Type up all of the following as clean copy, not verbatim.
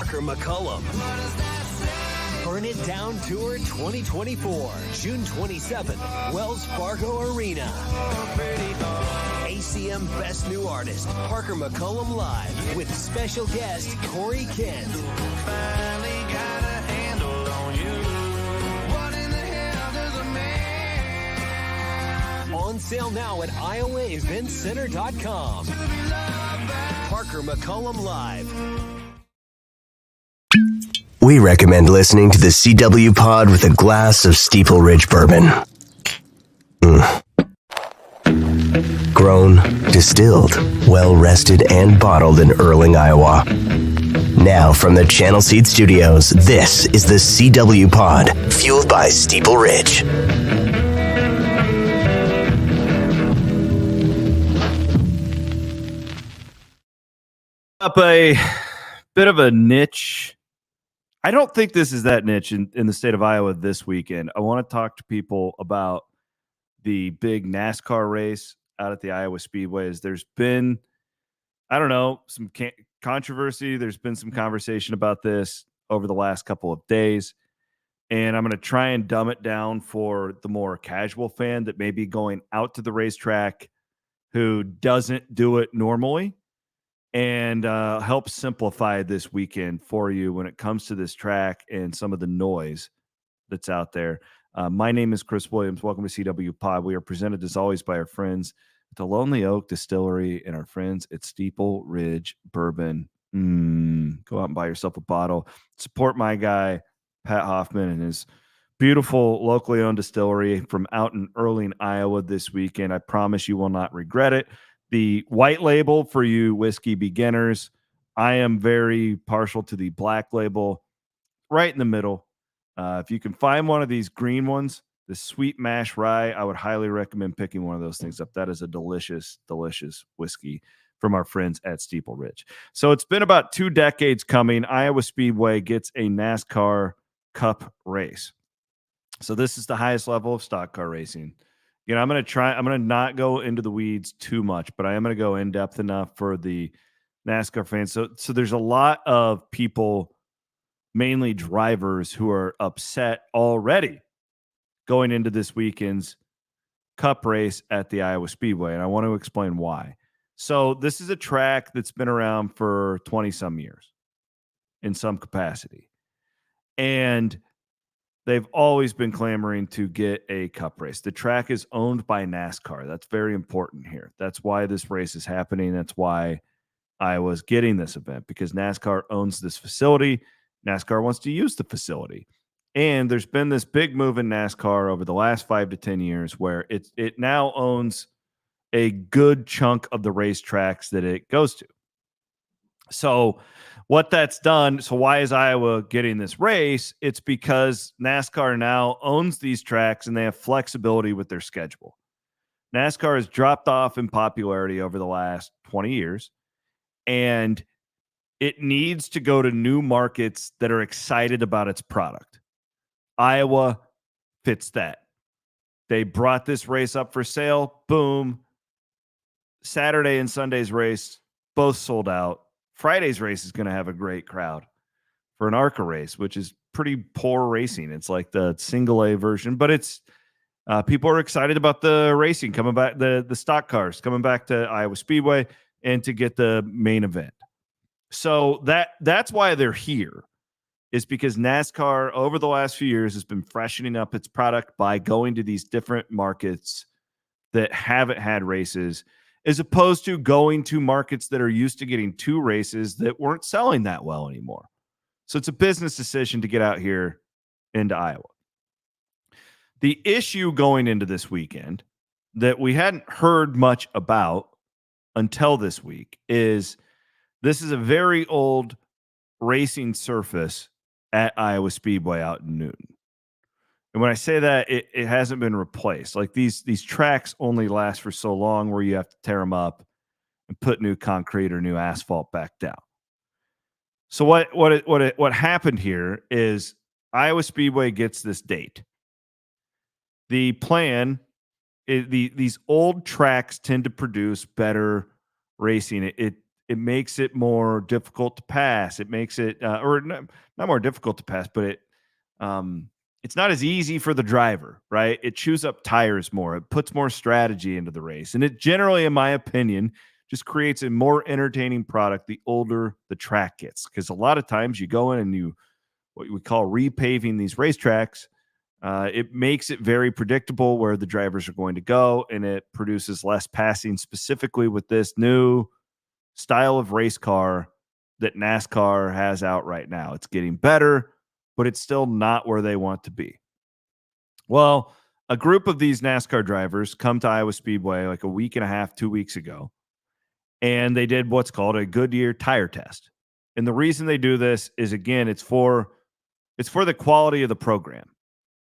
Parker McCullum. Burn It Down Tour 2024, June 27th, Wells Fargo Arena. ACM Best New Artist, Parker McCullum Live, with special guest Corey Kent. On sale now at IowaEventCenter.com. Parker McCullum Live. We recommend listening to the CW Pod with a glass of Steeple Ridge Bourbon. Grown, distilled, well-rested, and bottled in Erling, Iowa. Now from the Channel Seed Studios, this is the CW Pod, fueled by Steeple Ridge. Up a bit of a niche. I don't think this is that niche in the state of Iowa this weekend. I want to talk to people about the big NASCAR race out at the Iowa Speedways. There's been, I don't know, some controversy. There's been some conversation about this over the last couple of days. And I'm going to try and dumb it down for the more casual fan that may be going out to the racetrack who doesn't do it normally, and help simplify this weekend for you when it comes to this track and some of the noise that's out there. My name is Chris Williams. Welcome to CW Pod. We are presented, as always, by our friends at the Lonely Oak Distillery and our friends at Steeple Ridge Bourbon. Go out and buy yourself a bottle. Support my guy, Pat Hoffman, and his beautiful locally owned distillery from out in Erling, Iowa this weekend. I promise you will not regret it. The white label for you whiskey beginners. I am very partial to the black label, right in the middle. If you can find one of these green ones, the sweet mash rye, I would highly recommend picking one of those things up. That is a delicious, delicious whiskey from our friends at Steeple Ridge. So it's been about 2 decades coming. Iowa Speedway gets a NASCAR Cup race. So this is the highest level of stock car racing. You know, I'm going to not go into the weeds too much, but I am going to go in depth enough for the NASCAR fans. So there's a lot of people, mainly drivers, who are upset already going into this weekend's Cup race at the Iowa Speedway. And I want to explain why. So this is a track that's been around for 20 some years in some capacity. And they've always been clamoring to get a Cup race. The track is owned by NASCAR. That's very important here. That's why this race is happening. That's why Iowa's getting this event, because NASCAR owns this facility. NASCAR wants to use the facility. And there's been this big move in NASCAR over the last 5 to 10 years where it now owns a good chunk of the racetracks that it goes to. So what that's done, so why is Iowa getting this race? It's because NASCAR now owns these tracks and they have flexibility with their schedule. NASCAR has dropped off in popularity over the last 20 years, and it needs to go to new markets that are excited about its product. Iowa fits that. They brought this race up for sale. Boom. Saturday and Sunday's race both sold out. Friday's race is going to have a great crowd for an ARCA race, which is pretty poor racing. It's like the single A version, but it's people are excited about the racing coming back, the stock cars coming back to Iowa Speedway and to get the main event. So that's why they're here, is because NASCAR over the last few years has been freshening up its product by going to these different markets that haven't had races, as opposed to going to markets that are used to getting 2 races that weren't selling that well anymore. So it's a business decision to get out here into Iowa. The issue going into this weekend that we hadn't heard much about until this week is this is a very old racing surface at Iowa Speedway out in Newton. And when I say that, it hasn't been replaced. Like these tracks only last for so long where you have to tear them up and put new concrete or new asphalt back down. So what happened here is Iowa Speedway gets this date. The plan is these old tracks tend to produce better racing. it makes it more difficult to pass. It makes it, or not more difficult to pass, but it's not as easy for the driver, right? It chews up tires more. It puts more strategy into the race. And it generally, in my opinion, just creates a more entertaining product the older the track gets. Because a lot of times you go in and what we call repaving these racetracks. It makes it very predictable where the drivers are going to go, and it produces less passing, specifically with this new style of race car that NASCAR has out right now. It's getting better, but it's still not where they want to be. Well, a group of these NASCAR drivers come to Iowa Speedway like a week and a half, 2 weeks ago, and they did what's called a Goodyear tire test. And the reason they do this is, again, it's for the quality of the program.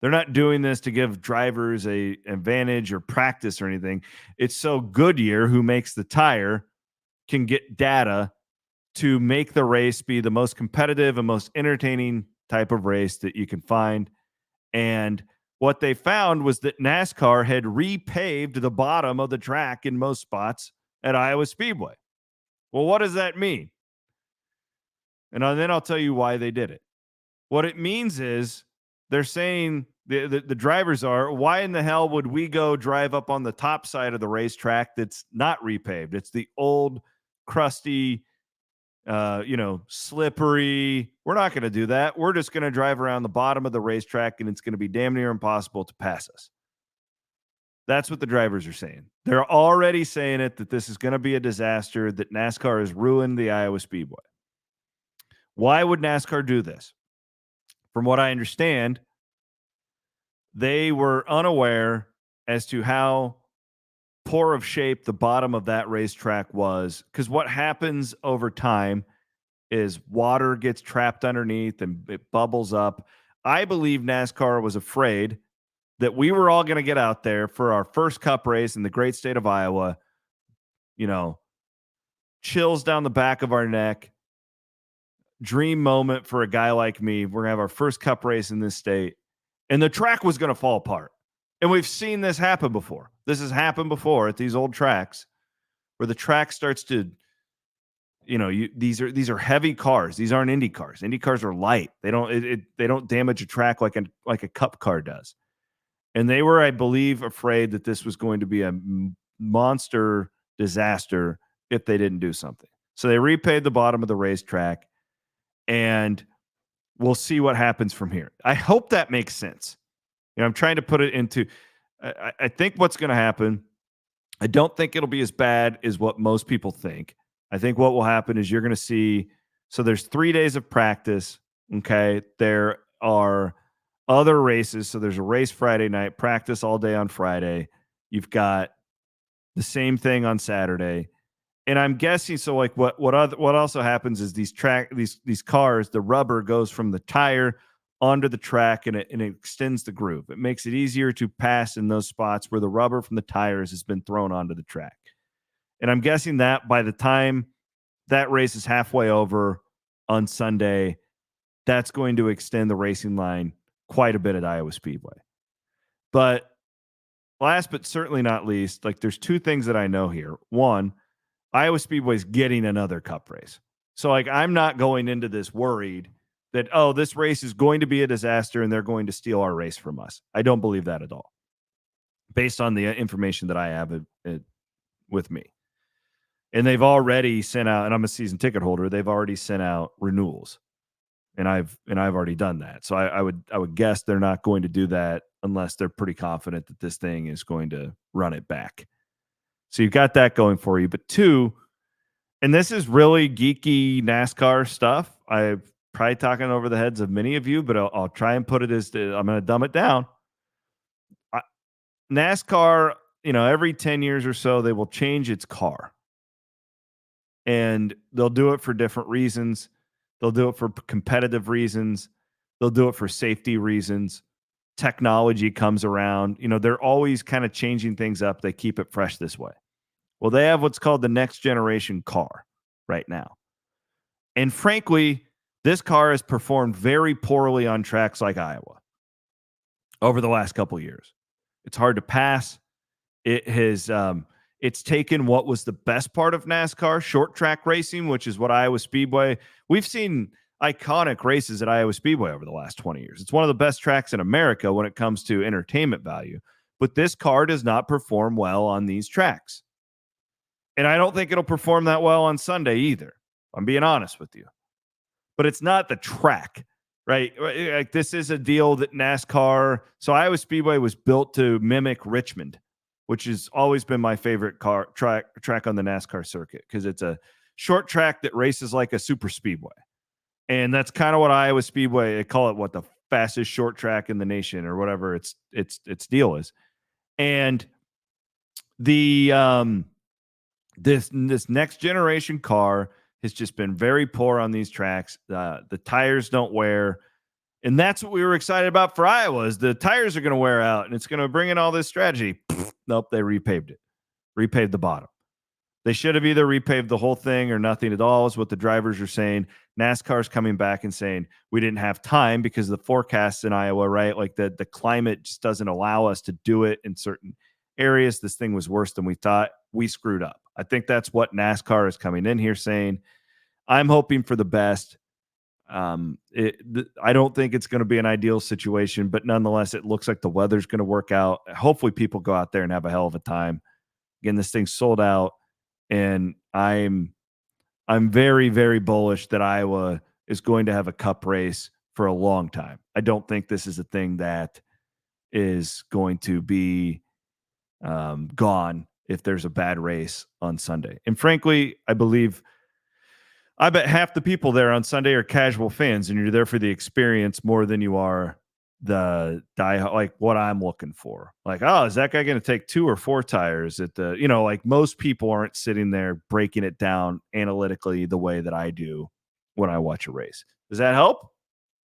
They're not doing this to give drivers a advantage or practice or anything. It's so Goodyear, who makes the tire, can get data to make the race be the most competitive and most entertaining type of race that you can find. And what they found was that NASCAR had repaved the bottom of the track in most spots at Iowa Speedway. Well, what does that mean? And then I'll tell you why they did it. What it means is they're saying, the drivers are, why in the hell would we go drive up on the top side of the racetrack that's not repaved? It's the old, crusty, slippery. We're not going to do that. We're just going to drive around the bottom of the racetrack, and it's going to be damn near impossible to pass us. That's what the drivers are saying. They're already saying that this is going to be a disaster, that NASCAR has ruined the Iowa Speedway. Why would NASCAR do this? From what I understand, they were unaware as to how poor of shape the bottom of that racetrack was, because what happens over time is water gets trapped underneath and it bubbles up. I believe NASCAR was afraid that we were all going to get out there for our first cup race in the great state of Iowa, chills down the back of our neck, dream moment for a guy like me. We're going to have our first cup race in this state, and the track was going to fall apart. And we've seen this happen before. This has happened before at these old tracks where the track starts to, these are heavy cars. These aren't Indy cars. Indy cars are light. They don't damage a track like a cup car does. And they were, I believe, afraid that this was going to be a monster disaster if they didn't do something. So they repaved the bottom of the racetrack, and we'll see what happens from here. I hope that makes sense. I'm trying to put it into, I think what's going to happen, I don't think it'll be as bad as what most people think. I think what will happen is you're going to see, so there's 3 days of practice. Okay. There are other races. So there's a race Friday night, practice all day on Friday. You've got the same thing on Saturday. And I'm guessing, so like what also happens is these cars, the rubber goes from the tire onto the track, and it extends the groove. It makes it easier to pass in those spots where the rubber from the tires has been thrown onto the track. And I'm guessing that by the time that race is halfway over on Sunday, that's going to extend the racing line quite a bit at Iowa Speedway. But last but certainly not least, like, there's two things that I know here. One, Iowa Speedway is getting another cup race. So like, I'm not going into this worried that, this race is going to be a disaster and they're going to steal our race from us. I don't believe that at all, based on the information that I have with me. And they've already sent out, and I'm a season ticket holder, they've already sent out renewals. And I've already done that. So I would guess they're not going to do that unless they're pretty confident that this thing is going to run it back. So you've got that going for you. But two, and this is really geeky NASCAR stuff. I'm probably talking over the heads of many of you, but I'll try and put it as I'm going to dumb it down. NASCAR, every 10 years or so, they will change its car. And they'll do it for different reasons. They'll do it for competitive reasons. They'll do it for safety reasons. Technology comes around. They're always kind of changing things up. They keep it fresh this way. Well, they have what's called the next generation car right now. And frankly, this car has performed very poorly on tracks like Iowa over the last couple of years. It's hard to pass. It has It's taken what was the best part of NASCAR, short track racing, which is what Iowa Speedway. We've seen iconic races at Iowa Speedway over the last 20 years. It's one of the best tracks in America when it comes to entertainment value. But this car does not perform well on these tracks. And I don't think it'll perform that well on Sunday either. I'm being honest with you. But it's not the track, right? Like, this is a deal that NASCAR. So Iowa Speedway was built to mimic Richmond, which has always been my favorite track on the NASCAR circuit, because it's a short track that races like a super speedway. And that's kind of what Iowa Speedway, they call it, what, the fastest short track in the nation, or whatever its deal is. And the this next generation car has just been very poor on these tracks. The tires don't wear. And that's what we were excited about for Iowa, is the tires are going to wear out and it's going to bring in all this strategy. Nope, they repaved it. Repaved the bottom. They should have either repaved the whole thing or nothing at all, is what the drivers are saying. NASCAR's coming back and saying we didn't have time because of the forecasts in Iowa, right? Like the climate just doesn't allow us to do it in certain areas. This thing was worse than we thought. We screwed up. I think that's what NASCAR is coming in here saying. I'm hoping for the best. I don't think it's going to be an ideal situation, but nonetheless, it looks like the weather's going to work out. Hopefully people go out there and have a hell of a time. Again, this thing's sold out, and I'm very, very bullish that Iowa is going to have a cup race for a long time. I don't think this is a thing that is going to be gone if there's a bad race on Sunday. And frankly, I bet half the people there on Sunday are casual fans, and you're there for the experience more than you are the like what I'm looking for. Like, oh, is that guy going to take 2 or 4 tires at the, like most people aren't sitting there breaking it down analytically the way that I do when I watch a race. Does that help?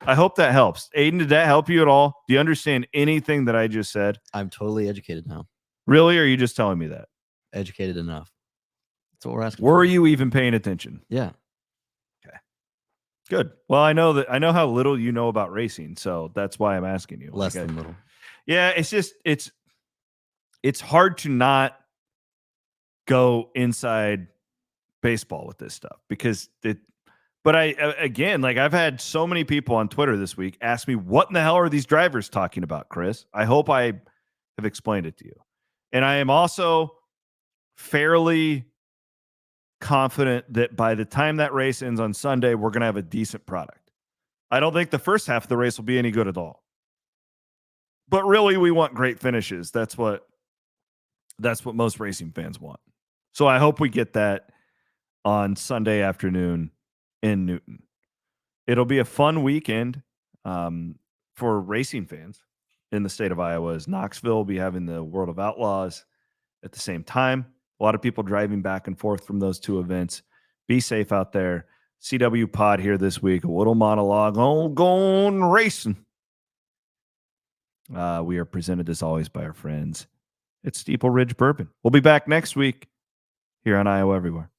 I hope that helps. Aiden, did that help you at all? Do you understand anything that I just said? I'm totally educated now. Really? Or are you just telling me that? Educated enough. That's what we're asking. Were you even paying attention? Yeah. Good. Well, I know how little you know about racing, so that's why I'm asking you. Less than little. Yeah, it's just it's hard to not go inside baseball with this stuff, because but I've had so many people on Twitter this week ask me, what in the hell are these drivers talking about, Chris? I hope I have explained it to you. And I am also fairly confident that by the time that race ends on Sunday, we're going to have a decent product. I don't think the first half of the race will be any good at all. But really, we want great finishes. That's what most racing fans want. So I hope we get that on Sunday afternoon in Newton. It'll be a fun weekend for racing fans in the state of Iowa, as Knoxville will be having the World of Outlaws at the same time. A lot of people driving back and forth from those two events. Be safe out there. CW Pod here this week. A little monologue on going racing. We are presented, as always, by our friends at Steeple Ridge Bourbon. We'll be back next week here on Iowa Everywhere.